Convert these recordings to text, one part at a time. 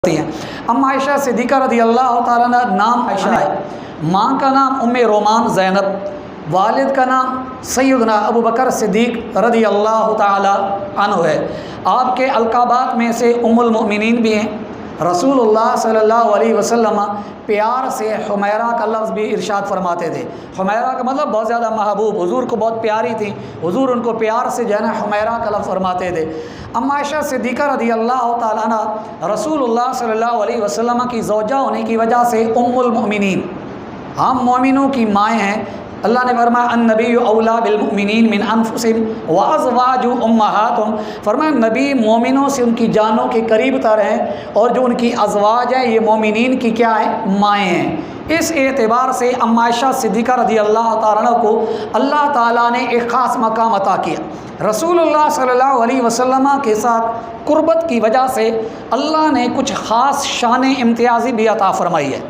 ہیں۔ عائشہ صدیقہ رضی اللہ تعالیٰ عنہ نام عائشہ ہے، ماں کا نام ام رومان زینب، والد کا نام سیدنا ابو بکر صدیق رضی اللہ تعالیٰ عنہ ہے۔ آپ کے القابات میں سے ام المؤمنین بھی ہیں۔ رسول اللہ صلی اللہ علیہ وسلم پیار سے حمیرہ کا لفظ بھی ارشاد فرماتے تھے۔ حمیرہ کا مطلب بہت زیادہ محبوب، حضور کو بہت پیاری تھی، حضور ان کو پیار سے جو ہے نا حمیرہ کا لفظ فرماتے تھے۔ عائشہ صدیقہ رضی اللہ تعالیٰ عنہ رسول اللہ صلی اللہ علیہ وسلم کی زوجہ ہونے کی وجہ سے ام المؤمنین، ہم مومنوں کی مائیں ہیں۔ اللہ نے فرمایا النبی اولا بالمؤمنین من انفسہم وازواج امہاتہم، فرمایا نبی مومنوں سے ان کی جانوں کے قریب تر ہیں، اور جو ان کی ازواج ہیں یہ مومنین کی کیا ہیں؟ مائیں ہیں۔ اس اعتبار سے عائشہ صدیقہ رضی اللہ تعالیٰ عنہ کو اللہ تعالیٰ نے ایک خاص مقام عطا کیا۔ رسول اللہ صلی اللہ علیہ وسلم کے ساتھ قربت کی وجہ سے اللہ نے کچھ خاص شان امتیازی بھی عطا فرمائی ہے۔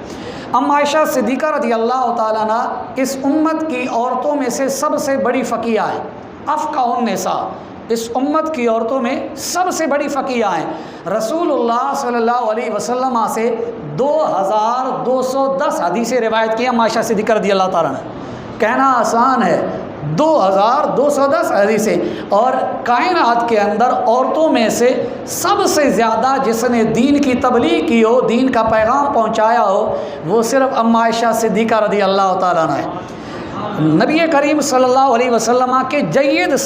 عائشہ صدیقہ رضی اللہ تعالیٰ عنہ اس امت کی عورتوں میں سے سب سے بڑی فقیہ ہیں، افقہ النساء، اس امت کی عورتوں میں سب سے بڑی فقیہ ہیں۔ رسول اللہ صلی اللہ علیہ وسلم سے 2210 حدیثیں روایت کی عائشہ صدیقہ رضی اللہ تعالیٰ نے۔ کہنا آسان ہے، 2210 حدیثیں، اور کائنات کے اندر عورتوں میں سے سب سے زیادہ جس نے دین کی تبلیغ کی ہو، دین کا پیغام پہنچایا ہو، وہ صرف عائشہ صدیقہ رضی اللہ تعالیٰ عنہ ہے۔ نبی کریم صلی اللہ علیہ وسلم کے جید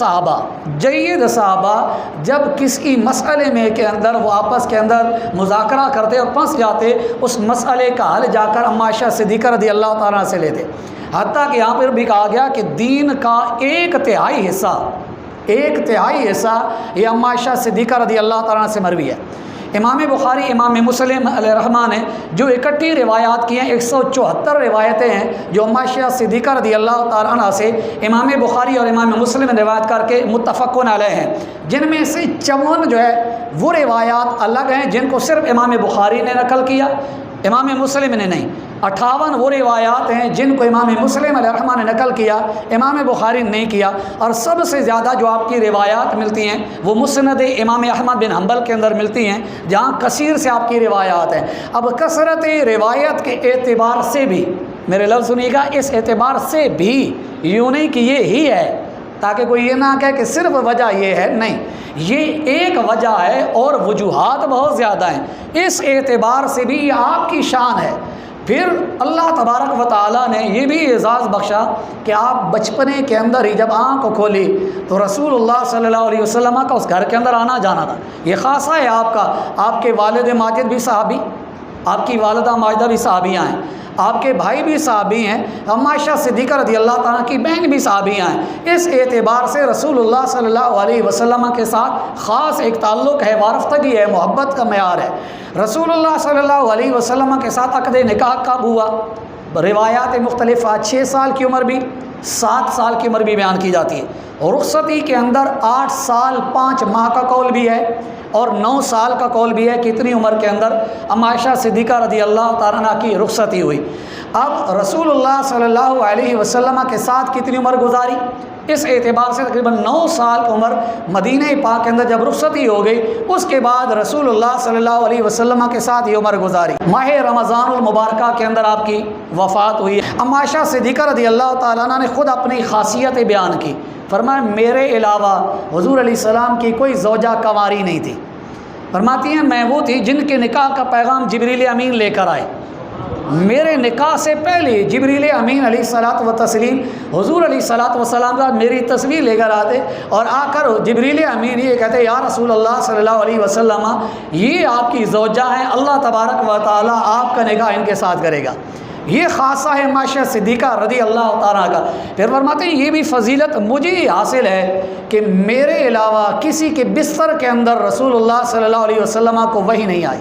صحابہ جب کسی مسئلے میں کے اندر وہ آپس کے اندر مذاکرہ کرتے اور پھنس جاتے، اس مسئلے کا حل جا کر عائشہ صدیقہ رضی اللہ تعالیٰ عنہ سے لیتے۔ حتیٰ کہ یہاں پر بھی کہا گیا کہ دین کا ایک تہائی حصہ یہ عائشہ صدیقہ رضی اللہ تعالیٰ عنہ سے مروی ہے۔ امام بخاری، امام مسلم علیہ الرحمٰن نے جو اکٹھی روایات کی ہیں، 174 روایتیں ہیں جو عائشہ صدیقہ رضی اللہ تعالیٰ عنہ سے امام بخاری اور امام مسلم نے روایت کر کے متفقون علیہ ہیں، جن میں سے 54 جو ہے وہ روایات الگ ہیں جن کو صرف امام بخاری نے نقل کیا، امام مسلم نے نہیں۔ 58 وہ روایات ہیں جن کو امام مسلم علیہ الرحمٰن نے نقل کیا، امام بخاری نے نہیں کیا، اور سب سے زیادہ جو آپ کی روایات ملتی ہیں وہ مسند امام احمد بن حنبل کے اندر ملتی ہیں، جہاں کثیر سے آپ کی روایات ہیں۔ اب کثرت روایت کے اعتبار سے بھی، میرے لفظ سنیے گا، اس اعتبار سے بھی یوں نہیں کہ یہ ہی ہے، تاکہ کوئی یہ نہ کہے کہ صرف وجہ یہ ہے، نہیں، یہ ایک وجہ ہے اور وجوہات بہت زیادہ ہیں۔ اس اعتبار سے بھی یہ آپ کی شان ہے۔ پھر اللہ تبارک و تعالیٰ نے یہ بھی اعزاز بخشا کہ آپ بچپنے کے اندر ہی جب آنکھ کھولی تو رسول اللہ صلی اللہ علیہ وسلم کا اس گھر کے اندر آنا جانا تھا۔ یہ خاصہ ہے آپ کا، آپ کے والد ماجد بھی صحابی، آپ کی والدہ ماجدہ بھی صحابیہ ہیں، آپ کے بھائی بھی صحابی ہیں، عائشہ صدیقہ رضی اللہ تعالیٰ کی بہن بھی صحابیہ ہیں۔ اس اعتبار سے رسول اللہ صلی اللہ علیہ وسلم کے ساتھ خاص ایک تعلق ہے، وارفتگی ہے، محبت کا معیار ہے۔ رسول اللہ صلی اللہ علیہ وسلم کے ساتھ عقد نکاح کب ہوا؟ روایات مختلف، 6 سال کی عمر بھی، 7 سال کی عمر بھی بیان کی جاتی ہے۔ رخصتی کے اندر 8 سال 5 ماہ کا قول بھی ہے، اور 9 سال کا قول بھی ہے کہ اتنی عمر کے اندر عائشہ صدیقہ رضی اللہ تعالیٰ عنہ کی رخصتی ہوئی۔ اب رسول اللہ صلی اللہ علیہ وسلم کے ساتھ کتنی عمر گزاری؟ اس اعتبار سے تقریباً 9 سال کی عمر مدینہ پاک کے اندر جب رخصتی ہو گئی، اس کے بعد رسول اللہ صلی اللہ علیہ وسلم کے ساتھ یہ عمر گزاری۔ ماہ رمضان المبارکہ کے اندر آپ کی وفات ہوئی۔ عائشہ صدیقہ رضی اللہ تعالیٰ عنہ نے خود اپنی خاصیت بیان کی، فرمایا میرے علاوہ حضور علیہ السلام کی کوئی زوجہ کنواری نہیں تھی۔ فرماتی ہیں میں وہ تھی جن کے نکاح کا پیغام جبریل امین لے کر آئے۔ میرے نکاح سے پہلے جبریل امین علیہ الصلاۃ والتسلیم حضور علیہ الصلاۃ والسلام کا میری تصویر لے کر آتے، اور آ کر جبریل امین یہ کہتے یا رسول اللہ صلی اللہ علیہ وسلم یہ آپ کی زوجہ ہیں، اللہ تبارک و تعالیٰ آپ کا نکاح ان کے ساتھ کرے گا۔ یہ خاصہ ہے عائشہ صدیقہ رضی اللہ تعالیٰ کا۔ پھر فرماتے ہیں یہ بھی فضیلت مجھے حاصل ہے کہ میرے علاوہ کسی کے بستر کے اندر رسول اللہ صلی اللہ علیہ وسلم کو وحی نہیں آئی۔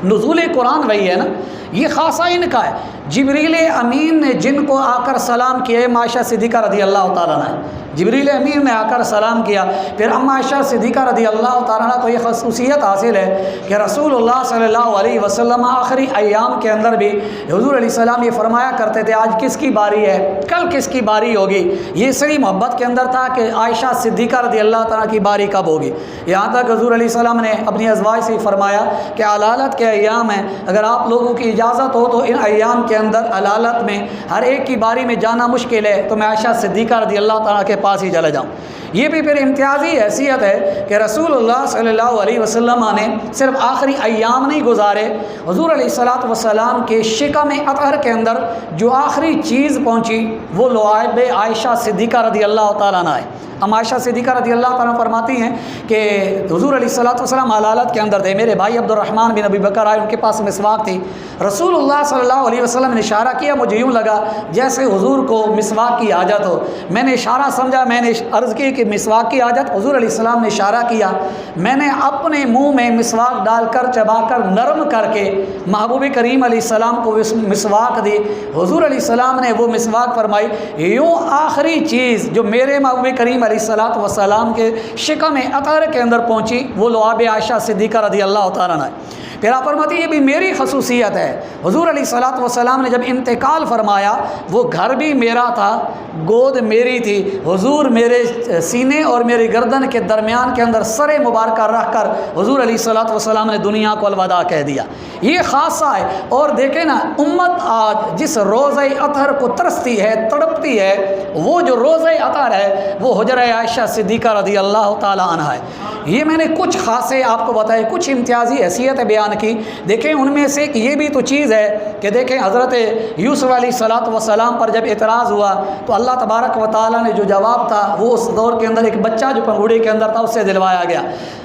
نزول قرآن وہی ہے نا، یہ خاصہ ان کا ہے۔ جبریل امین نے جن کو آ کر سلام کیا ہے عائشہ صدیقہ رضی اللہ تعالیٰ عنہ، جبریل امین نے آ کر سلام کیا۔ پھر اما عائشہ صدیقہ رضی اللہ تعالیٰ عنہ کو یہ خصوصیت حاصل ہے کہ رسول اللہ صلی اللہ علیہ وسلم آخری ایام کے اندر بھی حضور علیہ السلام یہ فرمایا کرتے تھے آج کس کی باری ہے، کل کس کی باری ہوگی۔ یہ صحیح محبت کے اندر تھا کہ عائشہ صدیقہ رضی اللہ تعالیٰ کی باری کب ہوگی۔ یہاں تک حضور علیہ السلام نے اپنی ازواج سے فرمایا کہ علالت کے ایام ہیں، اگر آپ لوگوں کی اجازت ہو تو ان ایام کے اندر علالت میں ہر ایک کی باری میں جانا مشکل ہے تو میں عائشہ صدیقہ رضی اللہ تعالیٰ کے پاس ہی چلا جاؤں۔ یہ بھی پھر امتیازی حیثیت ہے کہ رسول اللہ صلی اللہ علیہ وسلم نے صرف آخری ایام نہیں گزارے، حضور علیہ الصلوۃ والسلام کے شکم اطہر کے اندر جو آخری چیز پہنچی وہ لعاب عائشہ صدیقہ رضی اللہ تعالیٰ عنہ ہے۔ ہم عائشہ صدیقہ رضی اللہ تعالیٰ فرماتی ہیں کہ حضور علیہ الصلوۃ والسلام علالت کے اندر تھے، میرے بھائی عبد الرحمن بن ابی بکر آئے، ان کے پاس مسواک تھی، رسول اللہ صلی اللہ علیہ وسلم نے اشارہ کیا، مجھے یوں لگا جیسے حضور کو مسواک کی حاجت ہو، میں نے اشارہ سمجھا، میں نے عرض کی کہ مسواک کی حاجت، حضور علیہ السلام نے اشارہ کیا، میں نے اپنے منہ میں مسواک ڈال کر چبا کر نرم کر کے محبوب کریم علیہ السلام کو مسواک دی، حضور علیہ السلام نے وہ مسواک فرمائی، یوں آخری چیز جو میرے محبوب کریم علیہ السلام کے شکم اطہر کے اندر پہنچی وہ لعاب عائشہ صدیقہ رضی اللہ تعالیٰ عنہ۔ پھر آپ فرماتی یہ بھی میری خصوصیت ہے، حضور علیہ الصلوۃ والسلام نے جب انتقال فرمایا وہ گھر بھی میرا تھا، گود میری تھی، حضور میرے سینے اور میری گردن کے درمیان کے اندر سر مبارکہ رکھ کر حضور علیہ الصلوۃ والسلام نے دنیا کو الوداع کہہ دیا۔ یہ خاصہ ہے۔ اور دیکھیں نا، امت آج جس روضہ اطہر کو ترستی ہے، تڑپتی ہے، وہ جو روضہ اطہر ہے وہ حجرہ عائشہ صدیقہ رضی اللہ تعالیٰ عنہ ہے۔ یہ میں نے کچھ خاصے آپ کو بتائے، کچھ امتیازی حیثیت بیان کی۔ دیکھیں ان میں سے یہ بھی تو چیز ہے کہ دیکھیں حضرت یوسف علیہ الصلوۃ والسلام پر جب اعتراض ہوا تو اللہ تبارک و تعالیٰ نے جو جواب تھا وہ اس دور کے اندر ایک بچہ جو پنگوڑی کے اندر تھا اس سے دلوایا گیا۔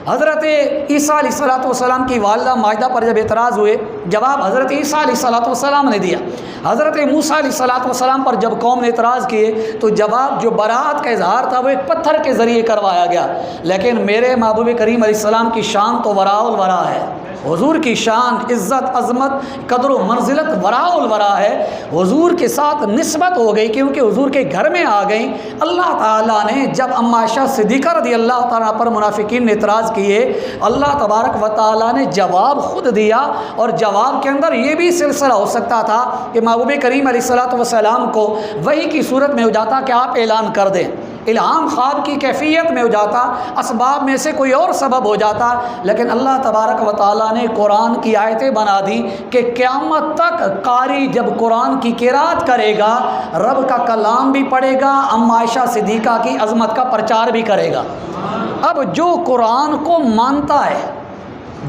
حضرت عیسیٰ علیہ الصلوۃ والسلام کی والدہ مائدہ پر جب اعتراض ہوئے جواب حضرت عیسیٰ علیہ الصلوۃ والسلام نے دیا۔ حضرت موسیٰ علیہ الصلوۃ والسلام پر جب قوم نے اعتراض کیے تو جواب جو براءت کا اظہار تھا وہ ایک پتھر کے ذریعے کروایا گیا۔ لیکن میرے محبوب کریم علیہ السلام کی شان تو وراء الورا ہے، حضور کی شان، عزت، عظمت، قدر و منزلت وراء الورا ہے۔ حضور کے ساتھ نسبت ہو گئی کیونکہ حضور کے گھر میں آ گئیں۔ اللہ تعالیٰ نے جب اما عائشہ صدیقہ رضی اللہ تعالیٰ پر منافقین نے اعتراض کیے، اللہ تبارک و تعالیٰ نے جواب خود دیا، اور جواب کے اندر یہ بھی سلسلہ ہو سکتا تھا کہ محبوب کریم علیہ الصلوۃ والسلام کو وحی کی صورت میں ہو جاتا کہ آپ اعلان کر دیں، الہام خواب کی کیفیت میں ہو جاتا، اسباب میں سے کوئی اور سبب ہو جاتا، لیکن اللہ تبارک و تعالیٰ نے قرآن کی آیتیں بنا دی کہ قیامت تک قاری جب قرآن کی قرات کرے گا رب کا کلام بھی پڑھے گا، اما عائشہ صدیقہ کی عظمت کا پرچار بھی کرے گا۔ اب جو قرآن کو مانتا ہے،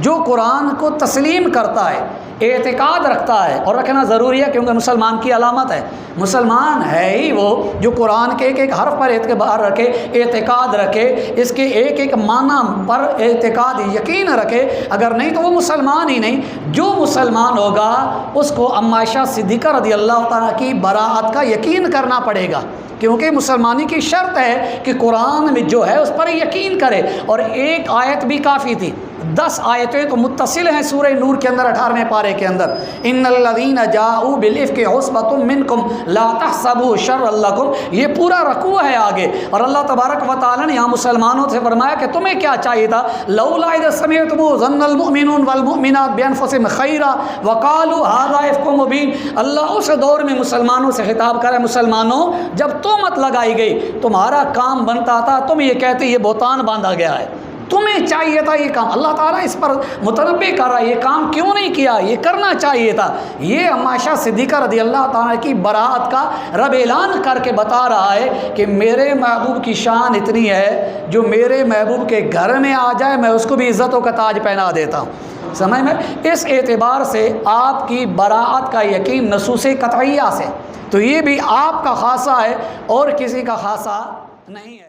جو قرآن کو تسلیم کرتا ہے، اعتقاد رکھتا ہے، اور رکھنا ضروری ہے کیونکہ مسلمان کی علامت ہے، مسلمان ہے ہی وہ جو قرآن کے ایک ایک حرف پر اعتبار رکھے، اعتقاد رکھے، اس کے ایک ایک معنی پر اعتقاد یقین رکھے، اگر نہیں تو وہ مسلمان ہی نہیں۔ جو مسلمان ہوگا اس کو اما عائشہ صدیقہ رضی اللہ تعالیٰ کی براءت کا یقین کرنا پڑے گا، کیونکہ مسلمانی کی شرط ہے کہ قرآن میں جو ہے اس پر یقین کرے، اور ایک آیت بھی کافی تھی، 10 آیتیں تو متصل ہیں سورہ نور کے اندر 18ویں پارے کے اندر، ان الذین جاؤوا بالافک عصبۃ منکم لا تحسبوا شرا لکم، یہ پورا رکوع ہے آگے، اور اللہ تبارک و تعالیٰ نے یہاں مسلمانوں سے فرمایا کہ تمہیں کیا چاہیے تھا، لولا اذ سمعتموہ ظن المؤمنون والمؤمنات بانفسہم خیرا وقالوا ھذا افک مبین۔ اللہ اس دور میں مسلمانوں سے خطاب کرے، مسلمانوں جب تہمت لگائی گئی تمہارا کام بنتا تھا تم یہ کہتے یہ بہتان باندھا گیا ہے، تمہیں چاہیے تھا یہ کام، اللہ تعالیٰ اس پر متنبع کر رہا ہے، یہ کام کیوں نہیں کیا، یہ کرنا چاہیے تھا۔ یہ اما عائشہ صدیقہ رضی اللہ تعالیٰ کی براءت کا رب اعلان کر کے بتا رہا ہے کہ میرے محبوب کی شان اتنی ہے جو میرے محبوب کے گھر میں آ جائے میں اس کو بھی عزتوں کا تاج پہنا دیتا ہوں۔ سمجھ میں؟ اس اعتبار سے آپ کی براءت کا یقین نصوص قطعیہ سے، تو یہ بھی آپ کا خاصہ ہے اور کسی کا خاصہ نہیں ہے۔